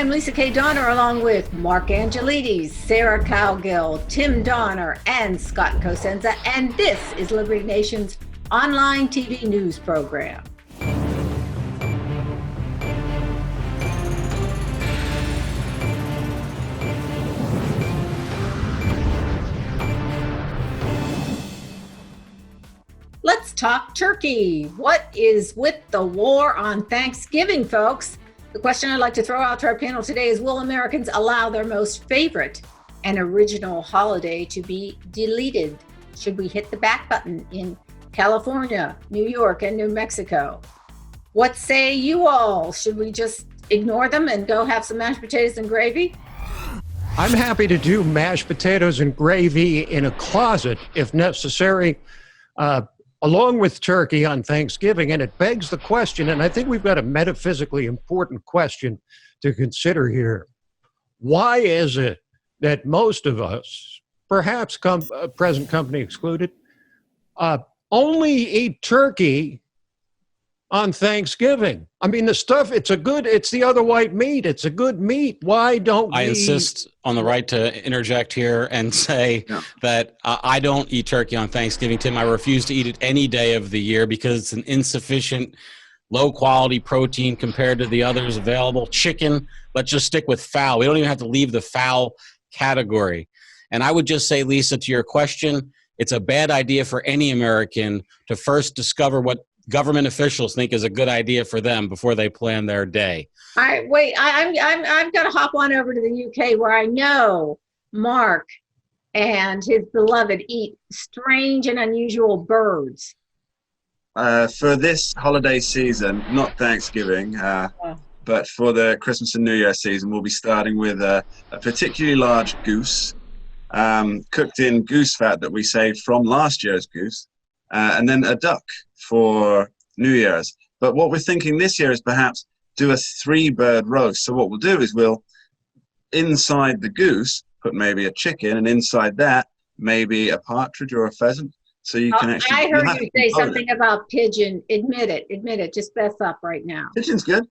I'm Lisa K. Donner, along with Mark Angelides, Sarah Cowgill, Tim Donner, and Scott Cosenza, and this is Liberty Nation's online TV news program. Let's talk turkey. What is with the war on Thanksgiving, folks? The question I'd like to throw out to our panel today is, will Americans allow their most favorite and original holiday to be deleted? Should we hit the back button in California, New York, and New Mexico? What say you all? Should we just ignore them and go have some mashed potatoes and gravy? I'm happy to do mashed potatoes and gravy in a closet if necessary, along with turkey on Thanksgiving. And it begs the question, and I think we've got a metaphysically important question to consider here. Why is it that most of us, perhaps present company excluded, only eat turkey on Thanksgiving? I mean, it's the other white meat. It's a good meat. Why don't I insist on the right to interject here and say that I don't eat turkey on Thanksgiving, Tim. I refuse to eat it any day of the year because it's an insufficient, low-quality protein compared to the others available. Chicken, let's just stick with fowl. We don't even have to leave the fowl category. And I would just say, Lisa, to your question, it's a bad idea for any American to first discover what government officials think is a good idea for them before they plan their day. All right, wait, I've got to hop on over to the UK, where I know Mark and his beloved eat strange and unusual birds. For this holiday season, not Thanksgiving, but for the Christmas and New Year season, we'll be starting with a particularly large goose, cooked in goose fat that we saved from last year's goose, and then a duck for New Year's. But what we're thinking this year is perhaps do a 3-bird roast. So what we'll do is we'll, inside the goose, put maybe a chicken, and inside that, maybe a partridge or a pheasant. So you can actually... I heard you say something about pigeon. Admit it. Just fess up right now. Pigeon's good.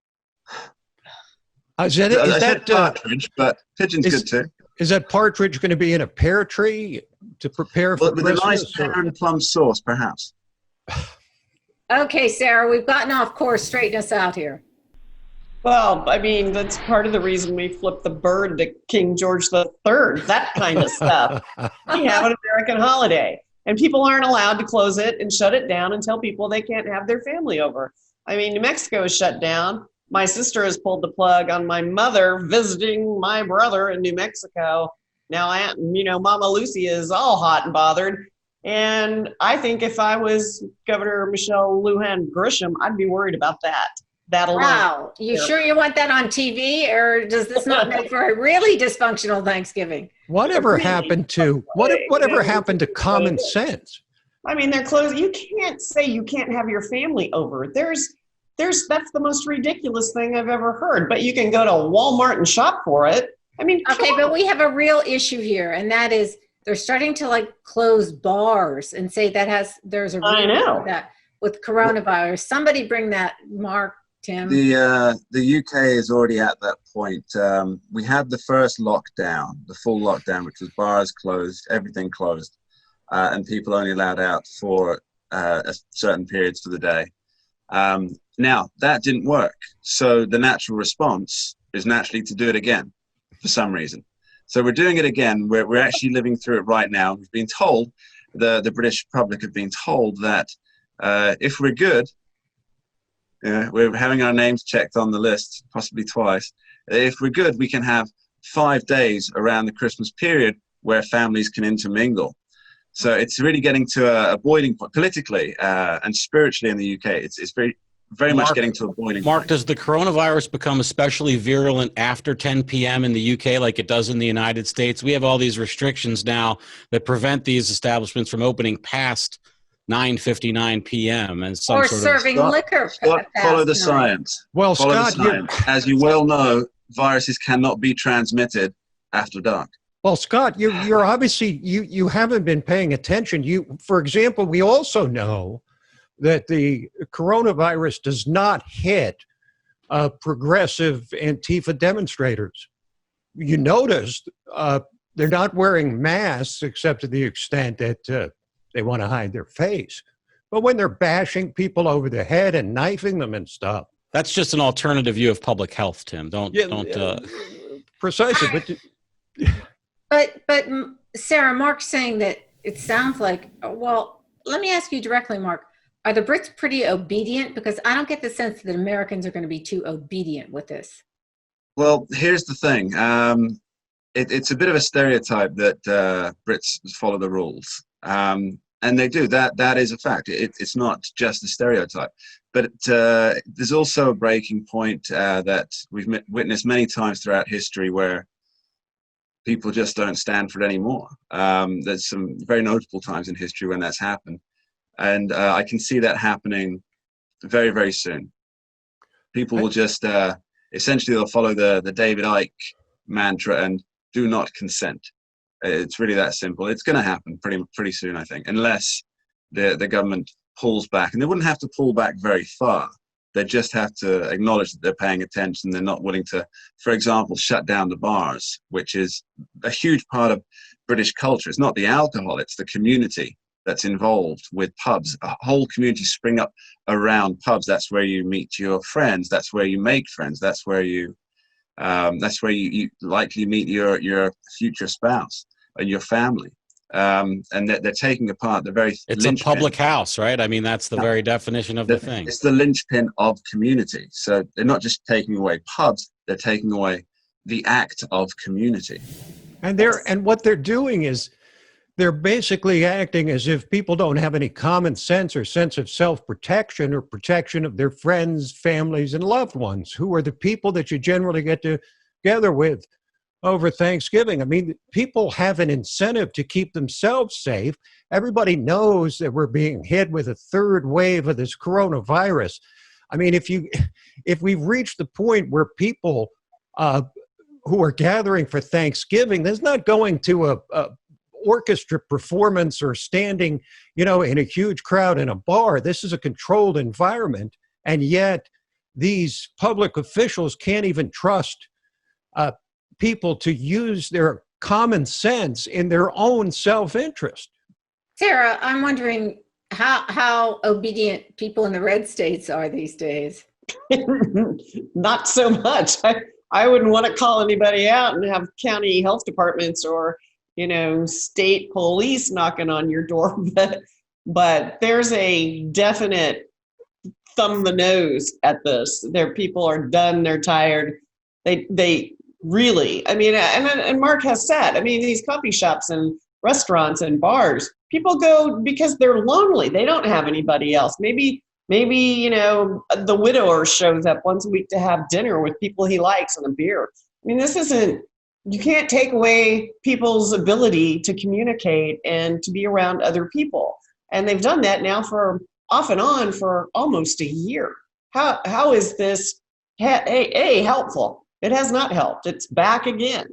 I said partridge, but pigeon's good too. Is that partridge going to be in a pear tree to prepare for with Christmas? A nice pear and plum sauce, perhaps. Okay, Sarah, we've gotten off course. Straighten us out here. Well, I mean, that's part of the reason we flipped the bird to King George III, that kind of stuff. We have an American holiday, and people aren't allowed to close it and shut it down and tell people they can't have their family over. I mean, New Mexico is shut down. My sister has pulled the plug on my mother visiting my brother in New Mexico. Now, Mama Lucy is all hot and bothered. And I think if I was Governor Michelle Lujan Grisham, I'd be worried about that. Wow. You sure you want that on TV, or does this not make for a really dysfunctional Thanksgiving? Whatever happened to common sense? I mean, they're closed. You can't say you can't have your family over. That's the most ridiculous thing I've ever heard. But you can go to Walmart and shop for it. I mean, okay, but we have a real issue here, and that is they're starting to close bars and say there's a reason for that with coronavirus. Somebody bring that, Mark. Tim? The UK is already at that point. We had the first lockdown, the full lockdown, which was bars closed, everything closed, and people only allowed out for certain periods for the day. Now, that didn't work. So the natural response is naturally to do it again for some reason. So we're doing it again. We're actually living through it right now. We've been told, the British public have been told that if we're good, we're having our names checked on the list, possibly twice. If we're good, we can have 5 days around the Christmas period where families can intermingle. So it's really getting to a boiling point politically and spiritually in the UK. It's very much getting to a boiling point. Mark, does the coronavirus become especially virulent after 10 p.m. in the UK like it does in the United States? We have all these restrictions now that prevent these establishments from opening past 9:59 p.m. and some or sort serving liquor. Follow the science. Well, follow Scott, as you well know, viruses cannot be transmitted after dark. Well, Scott, you're obviously you haven't been paying attention. For example, we also know that the coronavirus does not hit progressive Antifa demonstrators. You noticed they're not wearing masks except to the extent that they want to hide their face. But when they're bashing people over the head and knifing them and stuff. That's just an alternative view of public health, Tim. Don't. Precisely. But Sarah, Mark's saying that it sounds like, well, let me ask you directly, Mark. Are the Brits pretty obedient? Because I don't get the sense that Americans are going to be too obedient with this. Well, here's the thing. It's a bit of a stereotype that Brits follow the rules. And they do. That is a fact. It's not just a stereotype. But there's also a breaking point that we've witnessed many times throughout history where people just don't stand for it anymore. There's some very notable times in history when that's happened. And I can see that happening very, very soon. People will just, essentially they'll follow the David Icke mantra and do not consent. It's really that simple. It's going to happen pretty soon, I think, unless the government pulls back. And they wouldn't have to pull back very far. They just have to acknowledge that they're paying attention. They're not willing to, for example, shut down the bars, which is a huge part of British culture. It's not the alcohol, it's the community that's involved with pubs. A whole community spring up around pubs. That's where you meet your friends. That's where you make friends. That's where you likely meet your future spouse and your family. And they're taking apart the very. It's a public house, right? I mean, that's the very definition of the thing. It's the linchpin of community. So they're not just taking away pubs; they're taking away the act of community. And what they're doing is they're basically acting as if people don't have any common sense or sense of self-protection or protection of their friends, families, and loved ones, who are the people that you generally get together with over Thanksgiving. I mean, people have an incentive to keep themselves safe. Everybody knows that we're being hit with a third wave of this coronavirus. I mean, if we've reached the point where people who are gathering for Thanksgiving, there's not going to a orchestra performance or standing, in a huge crowd in a bar. This is a controlled environment, and yet these public officials can't even trust people to use their common sense in their own self-interest. Sarah, I'm wondering how obedient people in the red states are these days. Not so much. I wouldn't want to call anybody out and have county health departments or state police knocking on your door, but there's a definite thumb the nose at this. People are done. They're tired. They really, and Mark has said, these coffee shops and restaurants and bars, people go because they're lonely. They don't have anybody else. Maybe, the widower shows up once a week to have dinner with people he likes and a beer. You can't take away people's ability to communicate and to be around other people. And they've done that now for off and on for almost a year. How is this helpful? It has not helped. It's back again.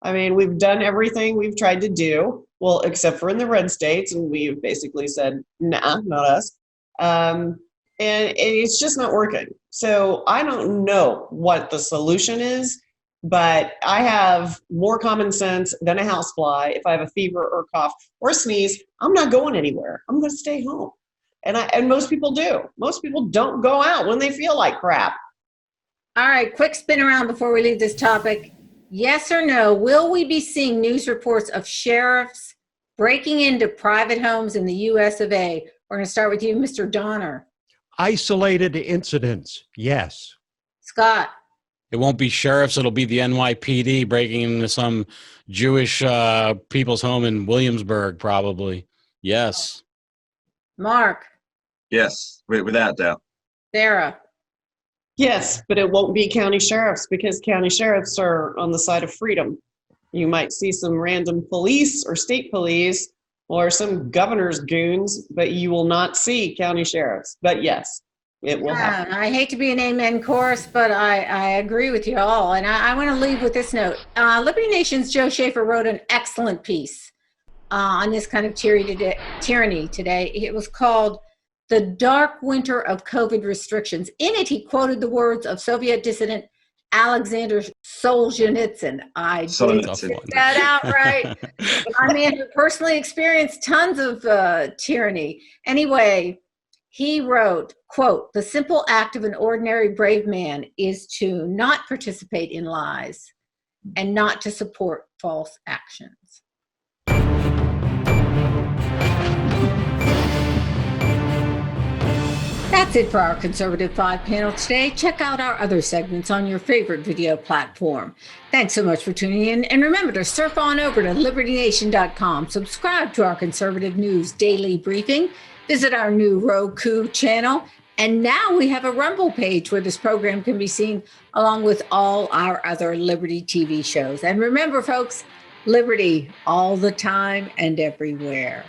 We've done everything we've tried to do, well, except for in the red states, and we've basically said, nah, not us. And it's just not working. So I don't know what the solution is, but I have more common sense than a housefly. If I have a fever or cough or sneeze, I'm not going anywhere. I'm going to stay home. And most people do. Most people don't go out when they feel like crap. All right, quick spin around before we leave this topic. Yes or no, will we be seeing news reports of sheriffs breaking into private homes in the US of A? We're going to start with you, Mr. Donner. Isolated incidents, yes. Scott. It won't be sheriffs. It'll be the NYPD breaking into some Jewish people's home in Williamsburg, probably. Yes. Mark. Yes, without doubt. Sarah. Yes, but it won't be county sheriffs because county sheriffs are on the side of freedom. You might see some random police or state police or some governor's goons, but you will not see county sheriffs. But yes, it will happen. I hate to be an amen chorus, but I agree with you all. And I want to leave with this note. Liberty Nation's Joe Schaefer wrote an excellent piece on this kind of tyranny today. It was called The Dark Winter of COVID Restrictions. In it, he quoted the words of Soviet dissident Alexander Solzhenitsyn. I didn't get that out right. I mean, who personally experienced tons of tyranny. Anyway, he wrote, quote, "The simple act of an ordinary brave man is to not participate in lies and not to support false actions." That's it for our Conservative 5 panel today. Check out our other segments on your favorite video platform. Thanks so much for tuning in. And remember to surf on over to libertynation.com. Subscribe to our Conservative News Daily Briefing. Visit our new Roku channel. And now we have a Rumble page where this program can be seen along with all our other Liberty TV shows. And remember, folks, Liberty all the time and everywhere.